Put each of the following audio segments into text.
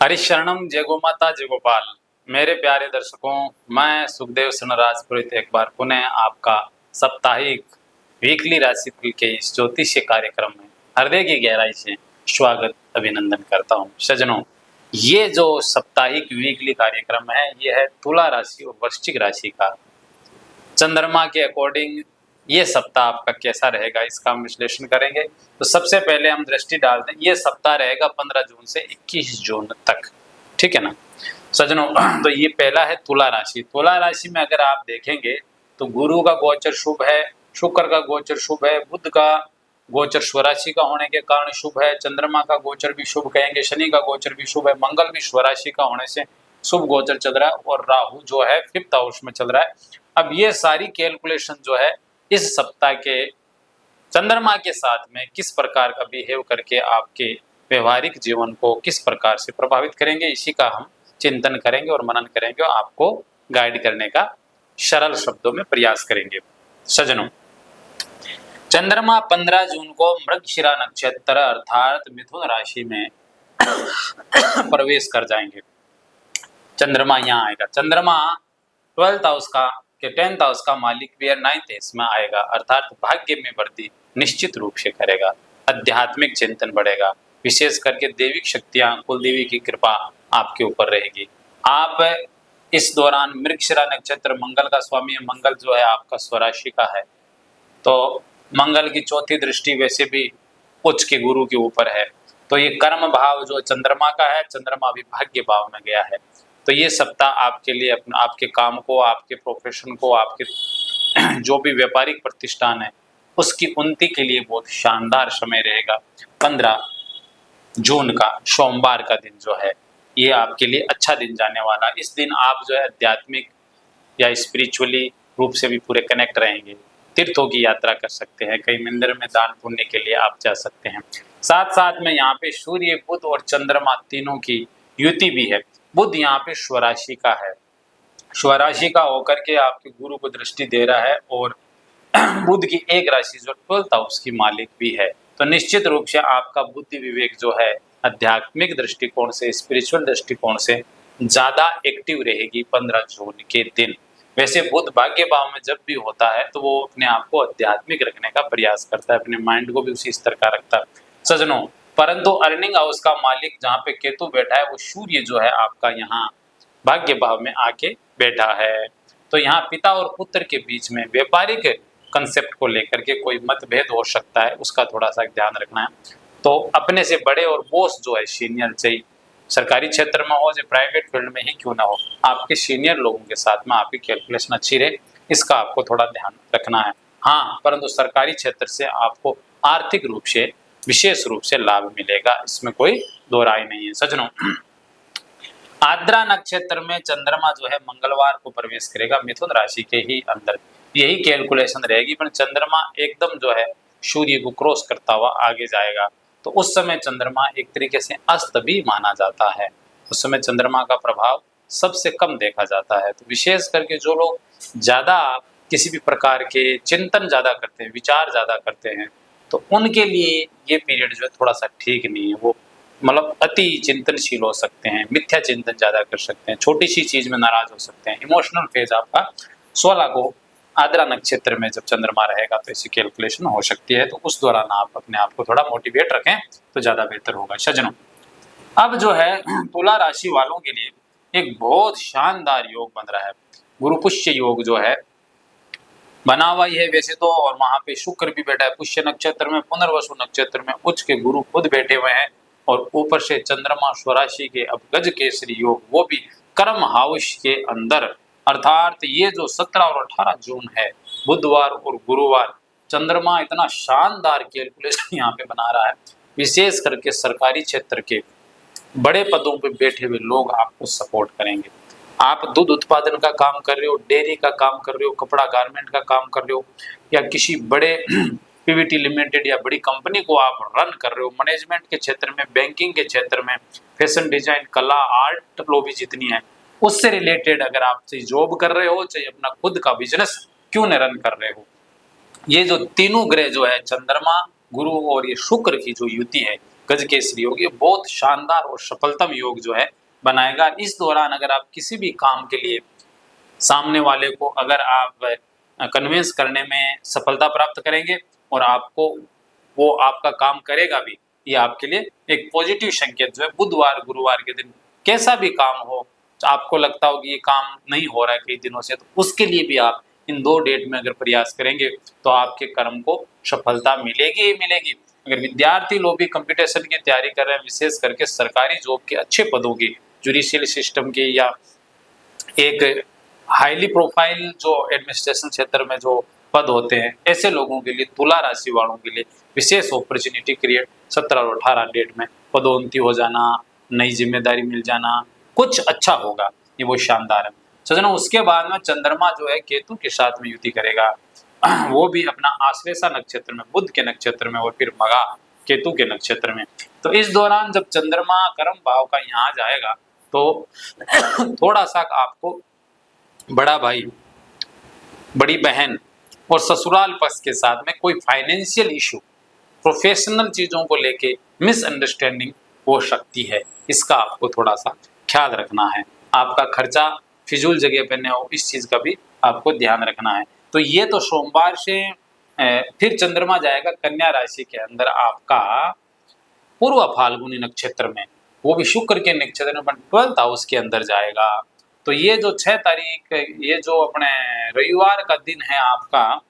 हरिशरणम जय गो माता जय गोपाल। मेरे प्यारे दर्शकों, मैं सुखदेव सुनराज पुरोहित एक बार पुनः आपका साप्ताहिक वीकली राशिफल के इस ज्योतिष्य कार्यक्रम में हृदय की गहराई से स्वागत अभिनंदन करता हूँ। सज्जनों, ये जो साप्ताहिक वीकली कार्यक्रम है ये है तुला राशि और वृश्चिक राशि का। चंद्रमा के अकॉर्डिंग ये सप्ताह आपका कैसा रहेगा इसका हम विश्लेषण करेंगे। तो सबसे पहले हम दृष्टि डालते हैं, ये सप्ताह रहेगा 15 जून से 21 जून तक, ठीक है ना सज्जनों। तो ये पहला है तुला राशि। तुला राशि में अगर आप देखेंगे तो गुरु का गोचर शुभ है, शुक्र का गोचर शुभ है, बुध का गोचर स्वराशि का होने के कारण शुभ है, चंद्रमा का गोचर भी शुभ कहेंगे, शनि का गोचर भी शुभ है, मंगल भी स्वराशि का होने से शुभ गोचर चल रहा है और राहु जो है 5th हाउस में चल रहा है। अब ये सारी कैलकुलेशन जो है इस सप्ताह के चंद्रमा के साथ में किस प्रकार का बिहेव करके आपके व्यवहारिक जीवन को किस प्रकार से प्रभावित करेंगे, इसी का हम चिंतन करेंगे और मनन करेंगे और आपको गाइड करने का सरल शब्दों में प्रयास करेंगे। सज्जनों, चंद्रमा 15 जून को मृगशिरा नक्षत्र अर्थात मिथुन राशि में प्रवेश कर जाएंगे। चंद्रमा यहाँ आएगा। चंद्रमा 12th हाउस का 10th हाउस का मालिक भी है, 9th हाउस में आएगा अर्थात भाग्य में वृद्धि निश्चित रूप से करेगा, आध्यात्मिक चिंतन बढ़ेगा, विशेष करके दैविक शक्तियां कुलदेवी की कृपा आपके ऊपर रहेगी। आप इस दौरान मृगशिरा नक्षत्र मंगल का स्वामी है, मंगल जो है आपका स्वराशि का है, तो मंगल की चौथी दृष्टि वैसे भी उच्च के गुरु के ऊपर है, तो ये कर्म भाव जो चंद्रमा का है, चंद्रमा भी भाग्य भाव में गया है। तो ये सप्ताह आपके लिए आपके काम को, आपके प्रोफेशन को, आपके जो भी व्यापारिक प्रतिष्ठान है उसकी उन्नति के लिए बहुत शानदार समय रहेगा। 15 जून का सोमवार का दिन जो है ये आपके लिए अच्छा दिन जाने वाला। इस दिन आप जो है आध्यात्मिक या स्पिरिचुअली रूप से भी पूरे कनेक्ट रहेंगे, तीर्थों की यात्रा कर सकते हैं, कई मंदिर में दान पुण्य के लिए आप जा सकते हैं। साथ साथ में यहाँ पे सूर्य, बुध और चंद्रमा तीनों की युति भी है। बुध यहाँ पे स्वराशि का है, स्वराशि का होकर के आपके गुरु को दृष्टि दे रहा है और बुध की एक राशि जो 12th हाउस की मालिक भी है, तो निश्चित रूप से आपका बुद्धि विवेक जो है आध्यात्मिक दृष्टिकोण से, स्पिरिचुअल दृष्टिकोण से ज्यादा एक्टिव रहेगी 15 जून के दिन। वैसे बुध भाग्य भाव में जब भी होता है तो वो अपने आप को आध्यात्मिक रखने का प्रयास करता है, अपने माइंड को भी उसी स्तर का रखता है सज्जनों। परंतु अर्निंग हाउस का मालिक जहाँ पे केतु बैठा है वो सूर्य जो है आपका यहाँ भाग्य भाव में आके बैठा है। तो यहाँ पिता और पुत्र के बीच में व्यापारिक कंसेप्ट को लेकर के कोई मतभेद हो सकता है, उसका थोड़ा सा ध्यान रखना है। तो अपने से बड़े और बॉस जो है सीनियर, चाहे सरकारी क्षेत्र में हो चाहे प्राइवेट फील्ड में ही क्यों ना हो, आपके सीनियर लोगों के साथ में आपकी कैलकुलेशन अच्छी रहे, इसका आपको थोड़ा ध्यान रखना है। हाँ, परंतु सरकारी क्षेत्र से आपको आर्थिक रूप से विशेष रूप से लाभ मिलेगा, इसमें कोई दो राय नहीं है सज्जनों। आद्रा नक्षत्र में चंद्रमा जो है मंगलवार को प्रवेश करेगा मिथुन राशि के ही अंदर, यही कैलकुलेशन रहेगी। पर चंद्रमा एकदम जो है सूर्य को क्रॉस करता हुआ आगे जाएगा, तो उस समय चंद्रमा एक तरीके से अस्त भी माना जाता है, उस समय चंद्रमा का प्रभाव सबसे कम देखा जाता है। तो विशेष करके जो लोग ज्यादा किसी भी प्रकार के चिंतन ज्यादा करते हैं, विचार ज्यादा करते हैं, तो उनके लिए ये पीरियड जो है थोड़ा सा ठीक नहीं है। वो मतलब अति चिंतनशील हो सकते हैं, मिथ्या चिंतन ज्यादा कर सकते हैं, छोटी सी चीज में नाराज हो सकते हैं। इमोशनल फेज आपका 16 को आद्रा नक्षत्र में जब चंद्रमा रहेगा तो ऐसी कैलकुलेशन हो सकती है। तो उस दौरान आप अपने आप को थोड़ा मोटिवेट रखें तो ज्यादा बेहतर होगा सज्जनों। अब जो है तुला राशि वालों के लिए एक बहुत शानदार योग बन रहा है, गुरु पुष्य योग जो है बना हुआ ही है वैसे तो, और वहां पे शुक्र भी बैठा है पुष्य नक्षत्र में, पुनर्वसु नक्षत्र में उच्च के गुरु खुद बैठे हुए हैं, और ऊपर से चंद्रमा स्वराशि के अब गज केसरी योग, वो भी कर्म हाउस के अंदर, अर्थात ये जो 17 और 18 जून है बुधवार और गुरुवार, चंद्रमा इतना शानदार कैलकुलेशन यहाँ पे बना रहा है। विशेष करके सरकारी क्षेत्र के बड़े पदों पे बैठे हुए लोग आपको सपोर्ट करेंगे। आप दूध उत्पादन का काम कर रहे हो, डेयरी का काम कर रहे हो, कपड़ा गारमेंट का काम कर रहे हो, या किसी बड़े पीवीटी लिमिटेड या बड़ी कंपनी को आप रन कर रहे हो, मैनेजमेंट के क्षेत्र में, बैंकिंग के क्षेत्र में, फैशन डिजाइन, कला, आर्ट लॉबी जितनी है उससे रिलेटेड अगर आप चाहे जॉब कर रहे हो चाहे अपना खुद का बिजनेस क्यों न रन कर रहे हो, ये जो तीनों ग्रह जो है चंद्रमा, गुरु और ये शुक्र की जो युति है गज केसरी योग, ये बहुत शानदार और सफलतम योग जो है बनाएगा। इस दौरान अगर आप किसी भी काम के लिए सामने वाले को अगर आप कन्विंस करने में सफलता प्राप्त करेंगे और आपको वो आपका काम करेगा भी, ये आपके लिए एक पॉजिटिव संकेत जो है। बुधवार गुरुवार के दिन कैसा भी काम हो, आपको लगता हो कि ये काम नहीं हो रहा है कई दिनों से, तो उसके लिए भी आप इन 2 डेट में अगर प्रयास करेंगे तो आपके कर्म को सफलता मिलेगी ही मिलेगी। अगर विद्यार्थी लोग भी कंपटीशन की तैयारी कर रहे हैं, विशेष करके सरकारी जॉब के अच्छे पदों की, जुडिशियल सिस्टम के या एक हाईली प्रोफाइल जो एडमिनिस्ट्रेशन क्षेत्र में जो पद होते हैं, ऐसे लोगों के लिए, तुला राशि वालों के लिए विशेष अपॉर्चुनिटी क्रिएट 17 और 18 डेट में पदोन्नति हो जाना, नई जिम्मेदारी मिल जाना, कुछ अच्छा होगा, ये वो शानदार है सज्जनों। उसके बाद में चंद्रमा जो है केतु के साथ में युति करेगा, वो भी अपना आश्लेषा नक्षत्र में, बुध के नक्षत्र में, और फिर मगा केतु के नक्षत्र में। तो इस दौरान जब चंद्रमा कर्म भाव का यहाँ जाएगा तो थोड़ा सा आपको बड़ा भाई, बड़ी बहन और ससुराल पक्ष के साथ में कोई फाइनेंशियल इशू, प्रोफेशनल चीजों को लेके मिसअंडरस्टैंडिंग हो सकती है, इसका आपको थोड़ा सा ख्याल रखना है। आपका खर्चा फिजूल जगह पे न हो, इस चीज का भी आपको ध्यान रखना है। तो ये तो सोमवार से फिर चंद्रमा जाएगा कन्या राशि के अंदर आपका पूर्व फाल्गुनी नक्षत्र में, वो भी शुक्र के नक्षत्र में 12th हाउस के अंदर जाएगा। तो ये जो 6 तारीख, ये जो अपने रविवार का दिन है आपका,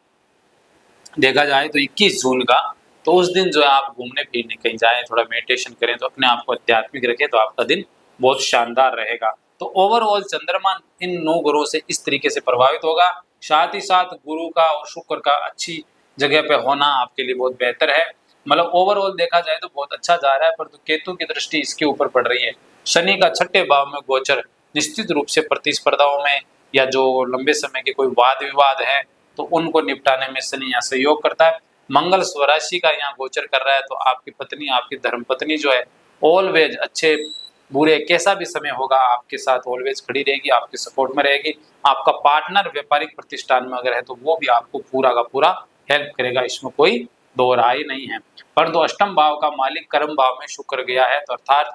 देखा जाए तो 21 जून का, तो उस दिन जो है आप घूमने फिरने कहीं जाएं, थोड़ा मेडिटेशन करें, तो अपने आप को आध्यात्मिक रखें, तो आपका दिन बहुत शानदार रहेगा। तो ओवरऑल चंद्रमा इन 9 ग्रहों से इस तरीके से प्रभावित होगा। साथ ही साथ गुरु का और शुक्र का अच्छी जगह पे होना आपके लिए बहुत बेहतर है। मतलब ओवरऑल देखा जाए तो बहुत अच्छा जा रहा है, पर तो केतु की दृष्टि इसके ऊपर पड़ रही है। शनि का 6ठे भाव में गोचर निश्चित रूप से प्रतिस्पर्धाओं में या जो लंबे समय के कोई वाद विवाद है तो उनको निपटाने में शनि यहाँ सहयोग करता है। मंगल स्वराशि का यहाँ गोचर कर रहा है, तो आपकी पत्नी, आपकी धर्मपत्नी जो है ऑलवेज अच्छे बुरे कैसा भी समय होगा आपके साथ ऑलवेज खड़ी रहेगी, आपके सपोर्ट में रहेगी। आपका पार्टनर व्यापारिक प्रतिष्ठान में अगर है तो वो भी आपको पूरा का पूरा हेल्प करेगा, इसमें कोई दो राय नहीं है। परंतु अष्टम भाव का मालिक कर्म भाव में शुक्र गया है, तो अर्थात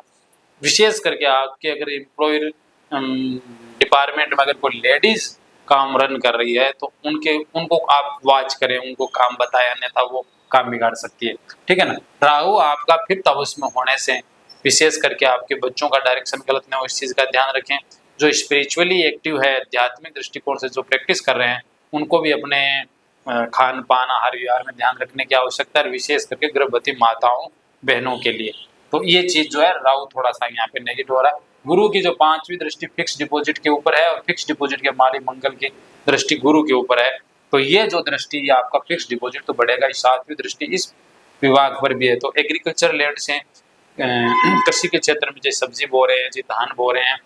विशेष करके आपके अगर एम्प्लॉयर डिपार्टमेंट में अगर कोई लेडीज काम रन कर रही है तो उनको आप वॉच करें, उनको काम बताएं, अन्यथा वो काम बिगाड़ सकती है, ठीक है ना। राहु आपका 5th हाउस में होने से विशेष करके आपके बच्चों का डायरेक्शन गलत न हो, इस चीज का ध्यान रखें। जो स्पिरिचुअली एक्टिव है, आध्यात्मिक दृष्टिकोण से जो प्रैक्टिस कर रहे हैं, उनको भी अपने खान पान आहार विहार में ध्यान रखने की आवश्यकता है, विशेष करके गर्भवती माताओं बहनों के लिए। तो ये चीज जो है राहु थोड़ा सा यहाँ पे नेगेटिव हो रहा है। गुरु की जो 5वीं दृष्टि फिक्स डिपॉजिट के ऊपर है और फिक्स डिपॉजिट के मालिक मंगल की दृष्टि गुरु के ऊपर है, तो ये जो दृष्टि है आपका फिक्स डिपॉजिट तो बढ़ेगा। 7वीं दृष्टि इस विभाग पर भी है, तो एग्रीकल्चर लैंड से कृषि के क्षेत्र में जैसे सब्जी बो रहे हैं, जी धान बो रहे हैं,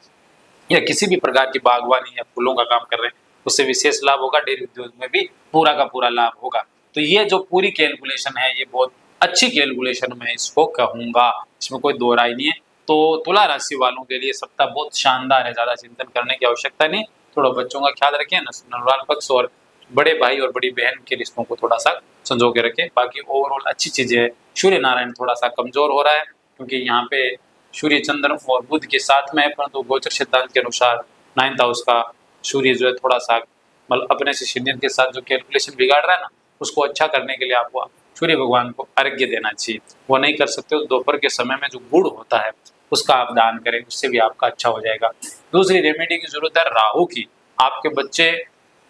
या किसी भी प्रकार की बागवानी या फूलों का काम कर रहे हैं, उससे विशेष लाभ होगा। डेयरी उद्योग में भी पूरा का पूरा लाभ होगा। तो ये जो पूरी कैलकुलेशन है, ये बहुत अच्छी कैलकुलेशन मैं इसको कहूंगा, इसमें कोई दो राय नहीं है। तो तुला राशि वालों के लिए सप्ताह बहुत शानदार है, ज्यादा चिंतन करने की आवश्यकता नहीं। थोड़ा बच्चों का ख्याल रखें, नवराल पक्ष और बड़े भाई और बड़ी बहन के रिश्तों को थोड़ा सा संजो के रखें। बाकी ओवरऑल अच्छी चीजें है। सूर्य नारायण थोड़ा सा कमजोर हो रहा है क्योंकि यहाँ पे सूर्य चंद्र और बुध के साथ में है, परंतु गोचर सिद्धांत के अनुसार 9th हाउस का सूर्य जो है थोड़ा सा मतलब अपने से शिष्य के साथ जो कैलकुलेशन बिगाड़ रहा है ना, उसको अच्छा करने के लिए आपको सूर्य भगवान को अर्घ्य देना चाहिए। वो नहीं कर सकते हो दोपहर के समय में जो गुड़ होता है उसका आप दान करें, उससे भी आपका अच्छा हो जाएगा। दूसरी रेमेडी की जरूरत है राहु की। आपके बच्चे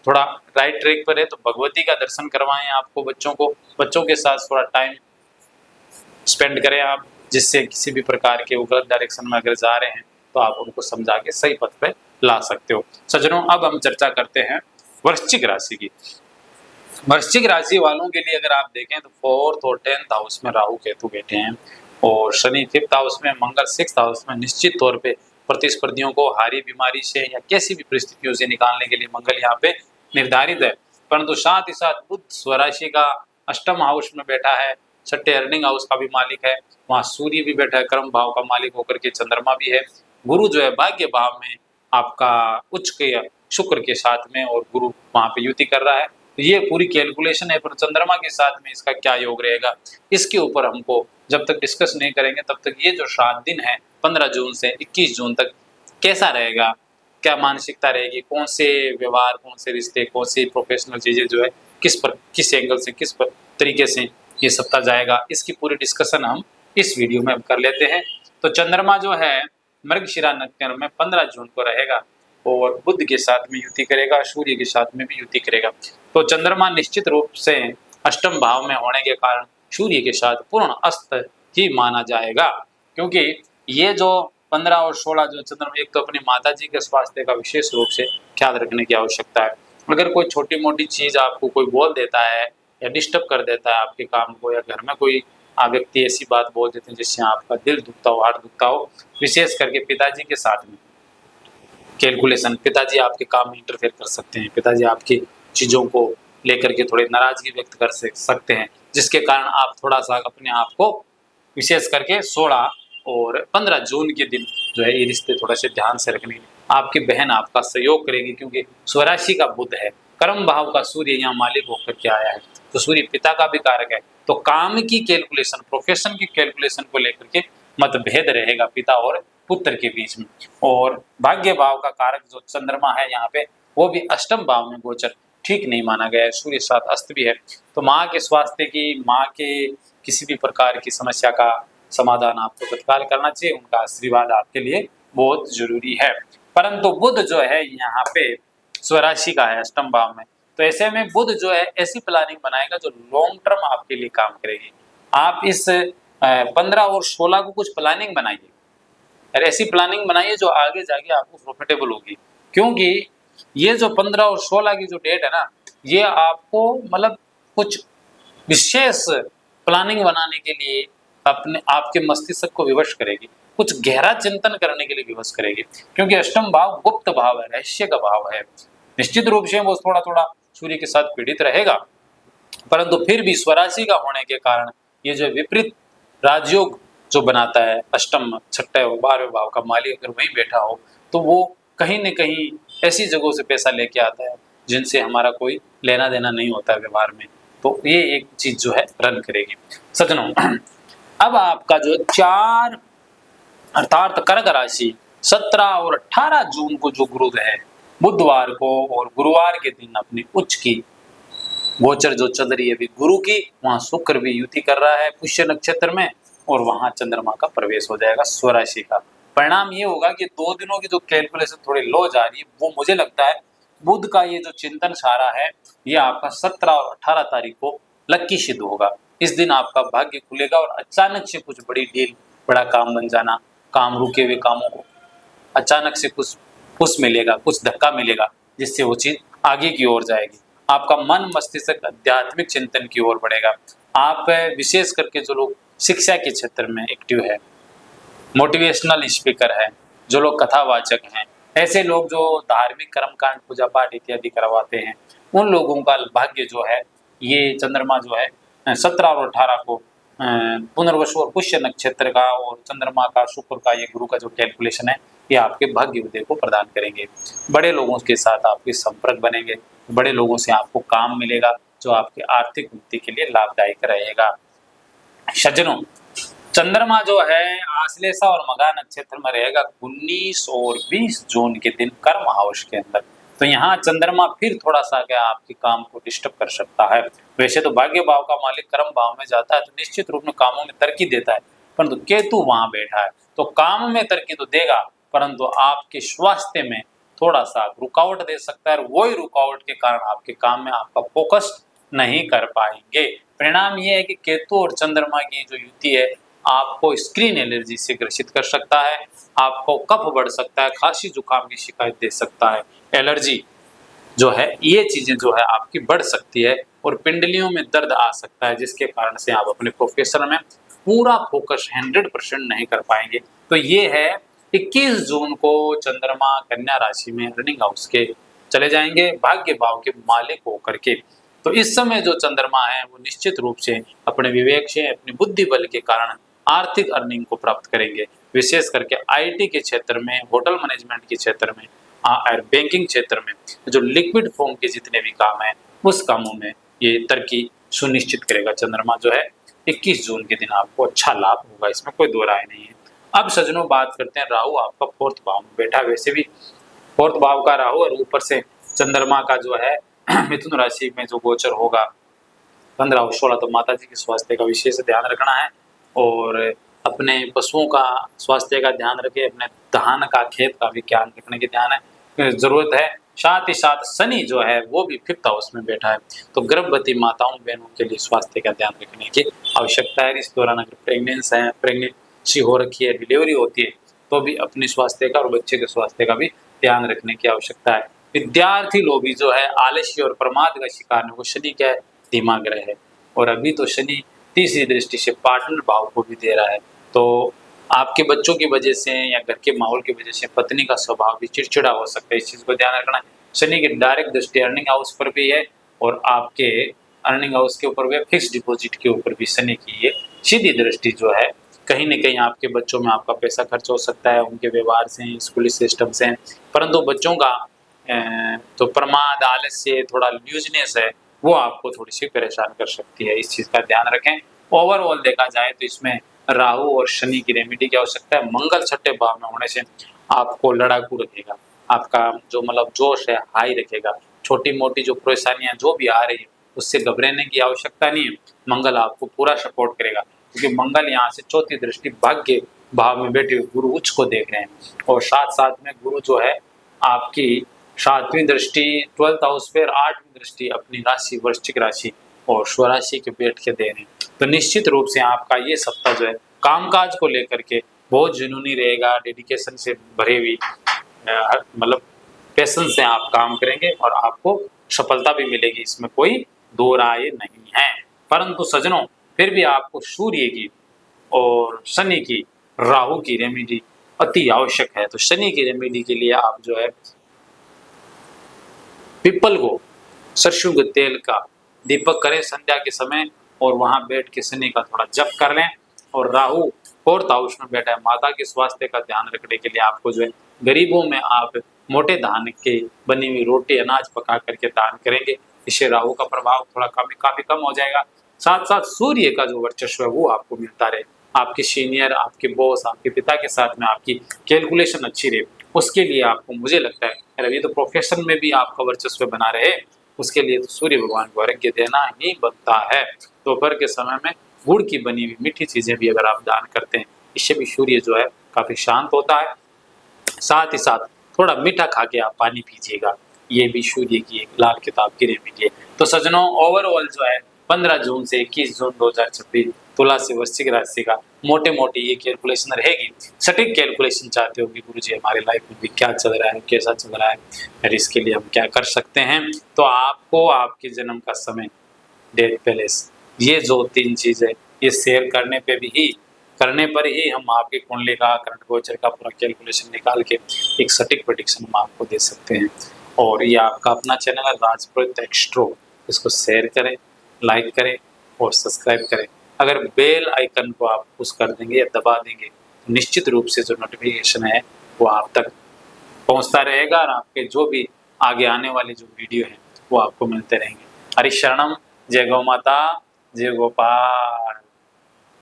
थोड़ा राइट ट्रैक पर है तो भगवती का दर्शन करवाएं, आपको बच्चों के साथ थोड़ा टाइम स्पेंड करें आप, जिससे किसी भी प्रकार के वो गलत डायरेक्शन में अगर जा रहे हैं तो आप उनको समझा के सही पथ पे ला सकते हो। सज्जनों, अब हम चर्चा करते हैं वृश्चिक राशि की। वृश्चिक राशि वालों के लिए अगर आप देखें तो 4th और 10th हाउस में राहु केतु बैठे हैं और शनि 5th हाउस में, मंगल 6th हाउस में। निश्चित तौर पे प्रतिस्पर्धियों को हारी बीमारी से या कैसी भी परिस्थितियों से निकालने के लिए मंगल यहाँ पे निर्धारित है। परंतु साथ ही साथ बुध स्वराशि का 8th हाउस में बैठा है, 6ठे अर्निंग हाउस का भी मालिक है, वहाँ सूर्य भी बैठा है, कर्म भाव का मालिक होकर के चंद्रमा भी है। गुरु जो है भाग्य भाव में आपका उच्च के शुक्र के साथ में, और गुरु वहाँ पे युति कर रहा है। तो ये पूरी कैलकुलेशन है, पर चंद्रमा के साथ में इसका क्या योग रहेगा, इसके ऊपर हमको जब तक डिस्कस नहीं करेंगे तब तक ये जो 7 दिन है 15 जून से 21 जून तक कैसा रहेगा, क्या मानसिकता रहेगी, कौन से व्यवहार, कौन से रिश्ते, कौन सी प्रोफेशनल चीजें जो है किस एंगल से तरीके से ये सप्ताह जाएगा, इसकी पूरी डिस्कशन हम इस वीडियो में कर लेते हैं। तो चंद्रमा जो है मृगशिरा नक्षत्र में 15 जून को रहेगा और बुध के साथ में युति करेगा, सूर्य के साथ में भी युति करेगा। तो चंद्रमा निश्चित रूप से अष्टम भाव में होने के कारण सूर्य के साथ पूर्ण अस्त ही माना जाएगा, क्योंकि ये जो 15 और 16 जो चंद्रमा, एक तो अपनी माता जी के स्वास्थ्य का विशेष रूप से ख्याल रखने की आवश्यकता है। अगर कोई छोटी मोटी चीज आपको कोई बोल देता है या डिस्टर्ब कर देता है आपके काम को, या घर में कोई व्यक्ति ऐसी बात बोल देते हैं जिससे आपका दिल दुखता हो, हार्ट दुखता हो, विशेष करके पिताजी के साथ में कैलकुलेशन, पिताजी आपके काम में इंटरफेयर कर सकते हैं, पिताजी आपकी चीज़ों को लेकर के थोड़ी नाराजगी व्यक्त कर सकते हैं, जिसके कारण आप थोड़ा सा अपने आप को विशेष करके 16 और 15 जून के दिन जो है ये रिश्ते थोड़ा से ध्यान से रखने, आपकी बहन आपका सहयोग करेगी, क्योंकि स्वराशि का बुध है, कर्म भाव का सूर्य यहाँ मालिक होकर के आया है, तो सूर्य पिता का भी कारक है। तो काम की कैलकुलेशन, प्रोफेशन की कैलकुलेशन को लेकर के मतभेद रहेगा पिता और पुत्र के बीच में। और भाग्य भाव का कारक जो चंद्रमा है यहाँ पे, वो भी अष्टम भाव में गोचर ठीक नहीं माना गया है, सूर्य साथ अस्त भी है। तो माँ के स्वास्थ्य की, माँ के किसी भी प्रकार की समस्या का समाधान आपको तत्काल करना चाहिए, उनका आशीर्वाद आपके लिए बहुत जरूरी है। परंतु बुध जो है यहाँ पे स्वराशि का है अष्टम भाव में, तो ऐसे में बुध जो है ऐसी प्लानिंग बनाएगा जो लॉन्ग टर्म आपके लिए काम करेगी। आप इस 15 और 16 को कुछ प्लानिंग बनाइए, और ऐसी प्लानिंग बनाइए जो आगे जाके आपको प्रॉफिटेबल होगी, क्योंकि ये जो 15 और 16 की जो डेट है ना, ये आपको मतलब कुछ विशेष प्लानिंग बनाने के लिए अपने आपके मस्तिष्क को विवश करेगी, कुछ गहरा चिंतन करने के लिए विवश करेगी, क्योंकि अष्टम भाव गुप्त भाव है, रहस्य का भाव है। निश्चित रूप से वो थोड़ा थोड़ा सूर्य के साथ पीड़ित रहेगा, परंतु फिर भी स्वराशि का होने के कारण ये जो विपरीत राजयोग जो बनाता है, अष्टम 6 और 12वें भाव का मालिक अगर वहीं बैठा हो, तो वो कहीं न कहीं ऐसी जगहों से पैसा लेके आता है जिनसे हमारा कोई लेना देना नहीं होता है व्यवहार में। तो ये एक चीज जो है रन करेगी। सज्जनों, अब आपका जो 4 अर्थात कर्क राशि 17 और 18 जून को जो गुरु है, बुधवार को और गुरुवार के दिन अपनी उच्च की गोचर जो चल रही है अभी गुरु की, वहां शुक्र भी युति कर रहा है पुष्य नक्षत्र में, और वहां चंद्रमा का प्रवेश हो जाएगा स्वराशि का। परिणाम ये होगा कि 2 दिनों की जो कैलकुलेशन थोड़ी लो जा रही है, वो मुझे लगता है बुध का ये जो चिंतन सारा है, ये आपका 17 और 18 तारीख को लक्की सिद्ध होगा। इस दिन आपका भाग्य खुलेगा और अचानक से कुछ बड़ी डील, बड़ा काम बन जाना, काम रुके हुए कामों को अचानक से कुछ पुश मिलेगा, कुछ धक्का मिलेगा, जिससे वो चीज आगे की ओर जाएगी। आपका मन मस्तिष्क आध्यात्मिक चिंतन की ओर बढ़ेगा। आप विशेष करके जो लोग शिक्षा के क्षेत्र में एक्टिव है, मोटिवेशनल स्पीकर है, जो लोग कथावाचक हैं, ऐसे लोग जो धार्मिक कर्मकांड पूजा पाठ इत्यादि करवाते हैं, उन लोगों का भाग्य जो है, ये चंद्रमा जो है 17 और 18 को पुनर्वसु और पुष्य नक्षत्र का और चंद्रमा का शुक्र का ये गुरु का जो कैलकुलेशन है, ये आपके भाग्य उदय को प्रदान करेंगे। बड़े लोगों के साथ आपके संपर्क बनेंगे, बड़े लोगों से आपको काम मिलेगा जो आपके आर्थिक उन्नति के लिए लाभदायक रहेगा। सज्जनों, चंद्रमा जो है आश्लेषा और मघा नक्षत्र में रहेगा 19 और 20 जून के दिन कर्म हाउस के अंदर। तो यहाँ चंद्रमा फिर थोड़ा सा क्या आपके काम को डिस्टर्ब कर सकता है। वैसे तो भाग्य भाव का मालिक कर्म भाव में जाता है तो निश्चित रूप में कामों में तरक्की देता है, परंतु केतु वहां बैठा है तो काम में तरक्की तो देगा, परंतु आपके स्वास्थ्य में थोड़ा सा रुकावट दे सकता है, और वही रुकावट के कारण आपके काम में आपका फोकस नहीं कर पाएंगे। परिणाम ये है कि केतु और चंद्रमा की जो युति है आपको स्क्रीन एलर्जी से ग्रसित कर सकता है, आपको कफ बढ़ सकता है, खांसी जुकाम की शिकायत दे सकता है, एलर्जी जो है ये चीजें जो है आपकी बढ़ सकती है, और पिंडलियों में दर्द आ सकता है, जिसके कारण से आप अपने प्रोफेशन में पूरा फोकस 100% नहीं कर पाएंगे। तो ये है 21 जून को चंद्रमा कन्या राशि में रनिंग हाउस के चले जाएंगे भाग्य भाव के मालिक होकर के। तो इस समय जो चंद्रमा है वो निश्चित रूप से अपने विवेक से, अपनी बुद्धि बल के कारण आर्थिक अर्निंग को प्राप्त करेंगे। विशेष करके आईटी के क्षेत्र में, होटल मैनेजमेंट के क्षेत्र में और बैंकिंग क्षेत्र में जो लिक्विड फॉर्म के जितने भी काम हैं उस कामों में ये तरक्की सुनिश्चित करेगा। चंद्रमा जो है 21 जून के दिन आपको अच्छा लाभ होगा, इसमें कोई दो राय नहीं है। अब सज्जनों बात करते हैं, राहु आपका 4th भाव में बैठा है। वैसे भी 4th भाव का राहु और ऊपर से चंद्रमा का जो है मिथुन राशि में जो गोचर होगा 15 और 16, तो माता जी के स्वास्थ्य का विशेष ध्यान रखना है और अपने पशुओं का स्वास्थ्य का ध्यान रखें, अपने धान का खेत का भी ध्यान रखने की जरूरत है। साथ ही साथ शनि जो है वो भी 5th हाउस में बैठा है, तो गर्भवती माताओं बहनों के लिए स्वास्थ्य का ध्यान रखने की आवश्यकता है। इस दौरान अगर प्रेगनेंसी हो रखी है, डिलीवरी होती है, तो भी अपने स्वास्थ्य का और बच्चे के स्वास्थ्य का भी ध्यान रखने की आवश्यकता है। विद्यार्थी लोग भी जो है आलस्य और प्रमाद का शिकार है, वो शनि क्या है, धीमा ग्रह है, और अभी तो शनि तीसरी दृष्टि से पार्टनर भाव को भी दे रहा है, तो आपके बच्चों की वजह से या घर के माहौल की वजह से पत्नी का स्वभाव भी चिड़चिड़ा हो सकता है, इस चीज को ध्यान रखना है। शनि की डायरेक्ट दृष्टि अर्निंग हाउस पर भी है और आपके अर्निंग हाउस के ऊपर भी, फिक्स डिपॉजिट के ऊपर भी शनि की ये सीधी दृष्टि जो है, कहीं न कहीं आपके बच्चों में आपका पैसा खर्च हो सकता है, उनके व्यवहार से, स्कूली सिस्टम से, परंतु बच्चों का तो प्रमाद, आलस्य, थोड़ा ल्यूजनेस है, वो आपको थोड़ी सी परेशान कर सकती है, इस चीज का ध्यान रखें। ओवरऑल देखा जाए तो इसमें राहु और शनि की रेमेडी की आवश्यकता है। मंगल 6ठे भाव में होने से आपको लड़ाकू रखेगा, आपका जो मतलब जोश है हाई रखेगा, छोटी मोटी जो परेशानियां जो भी आ रही है उससे घबराने की आवश्यकता नहीं है, मंगल आपको पूरा सपोर्ट करेगा, क्योंकि मंगल यहाँ से 4थी दृष्टि भाग्य भाव में बैठे हुए गुरु उच्च को देख रहे हैं, और साथ साथ में गुरु जो है आपकी 7वीं दृष्टि 12th हाउस पे, 8वीं दृष्टि अपनी राशि वृश्चिक राशि और स्वराशि के बैठ के दे रहे हैं, तो निश्चित रूप से आपका ये सप्ताह जो है कामकाज को लेकर के बहुत जुनूनी रहेगा, डेडिकेशन से भरे हुई, मतलब पैशन से आप काम करेंगे और आपको सफलता भी मिलेगी, इसमें कोई दो राय नहीं है। परंतु सज्जनों फिर भी आपको सूर्य की और शनि की, राहु की रेमेडी अति आवश्यक है। तो शनि की रेमेडी के लिए आप जो है पीपल को सरसों के तेल का दीपक करें संध्या के समय, और वहां बैठ के शनि का थोड़ा जप कर लें। और राहु 4th हाउस में बैठा है, माता के स्वास्थ्य का ध्यान रखने के लिए आपको जो है गरीबों में आप मोटे धान के बनी हुई रोटी अनाज पका करके दान करेंगे, इससे राहु का प्रभाव थोड़ा काफी कम हो जाएगा। साथ साथ सूर्य का जो वर्चस्व है वो आपको मिलता रहे, आपके सीनियर, आपके बॉस, आपके पिता के साथ में आपकी कैलकुलेशन अच्छी रहे, उसके लिए आपको मुझे लगता है अभी तो प्रोफेशन में भी आपका वर्चस्व बना रहे, उसके लिए तो सूर्य भगवान को अर्घ्य देना ही बनता है। दोपहर के समय में गुड़ की बनी हुई मीठी चीजें भी अगर आप दान करते हैं, इससे भी सूर्य जो है काफी शांत होता है। साथ ही साथ थोड़ा मीठा खा के आप पानी पीजिएगा, ये भी सूर्य की एक लाल किताब की रेमेडी है। तो सज्जनों ओवरऑल जो है 15 जून से 21 जून 2026 तुला से वृश्चिक राशि का मोटे मोटे ये कैलकुलेशन रहेगी। सटीक कैलकुलेशन चाहते हो कि गुरुजी हमारे लाइफ में भी क्या चल रहा है, कैसा चल रहा है, और इसके लिए हम क्या कर सकते हैं, तो आपको आपके जन्म का समय, डेट, पैलेस, ये जो 3 चीज है ये शेयर करने पर ही हम आपकी कुंडली का, करंट गोचर का पूरा कैलकुलेशन निकाल के एक सटीक प्रेडिक्शन हम आपको दे सकते हैं। और ये आपका अपना चैनल है राजपुरोहित एक्स्ट्रो, इसको शेयर करें, लाइक करें और सब्सक्राइब करें। अगर बेल आइकन को आप पुश कर देंगे या दबा देंगे तो निश्चित रूप से जो नोटिफिकेशन है वो आप तक पहुंचता रहेगा, और आपके जो भी आगे आने वाले जो वीडियो हैं वो आपको मिलते रहेंगे। हरि शरणम, जय गौ माता, जय गोपाल।